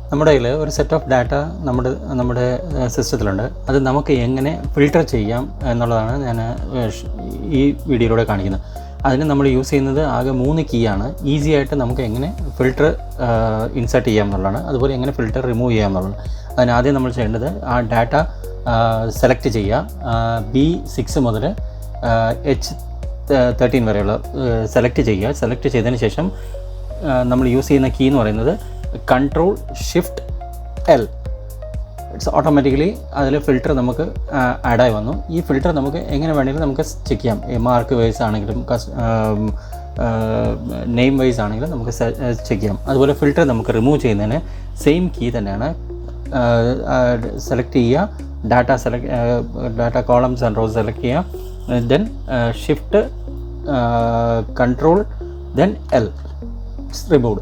നമ്മുടെ കയ്യിൽ ഒരു സെറ്റ് ഓഫ് ഡാറ്റ നമ്മുടെ സിസ്റ്റത്തിലുണ്ട്. അത് നമുക്ക് എങ്ങനെ ഫിൽട്ടർ ചെയ്യാം എന്നുള്ളതാണ് ഞാൻ ഈ വീഡിയോയിലൂടെ കാണിക്കുന്നത്. അതിന് നമ്മൾ യൂസ് ചെയ്യുന്നത് ആകെ 3 കീ ആണ്. ഈസി ആയിട്ട് നമുക്ക് എങ്ങനെ ഫിൽട്ടർ ഇൻസേർട്ട് ചെയ്യാം എന്നുള്ളതാണ്, അതുപോലെ എങ്ങനെ ഫിൽട്ടർ റിമൂവ് ചെയ്യാം എന്നുള്ളതാണ്. അതിനാദ്യം നമ്മൾ ചെയ്യേണ്ടത് ആ ഡാറ്റ സെലക്ട് ചെയ്യുക. B6 മുതൽ H13 വരെയുള്ള സെലക്ട് ചെയ്യുക. സെലക്ട് ചെയ്തതിന് ശേഷം നമ്മൾ യൂസ് ചെയ്യുന്ന കീ എന്ന് പറയുന്നത് Ctrl+Shift+L. ഇറ്റ്സ് ഓട്ടോമാറ്റിക്കലി അതിൽ ഫിൽറ്റർ നമുക്ക് ആഡായി വന്നു. ഈ ഫിൽറ്റർ നമുക്ക് എങ്ങനെ വേണമെങ്കിലും നമുക്ക് ചെക്ക് ചെയ്യാം. മാർക്ക് വൈസ് ആണെങ്കിലും നെയിം വൈസ് ആണെങ്കിലും നമുക്ക് ചെക്ക് ചെയ്യാം. അതുപോലെ ഫിൽറ്റർ നമുക്ക് റിമൂവ് ചെയ്യുന്നതിന് സെയിം കീ തന്നെയാണ്. സെലക്ട് ചെയ്യുക, data columns and rows select ചെയ്യുക, then shift Ctrl then L, remove.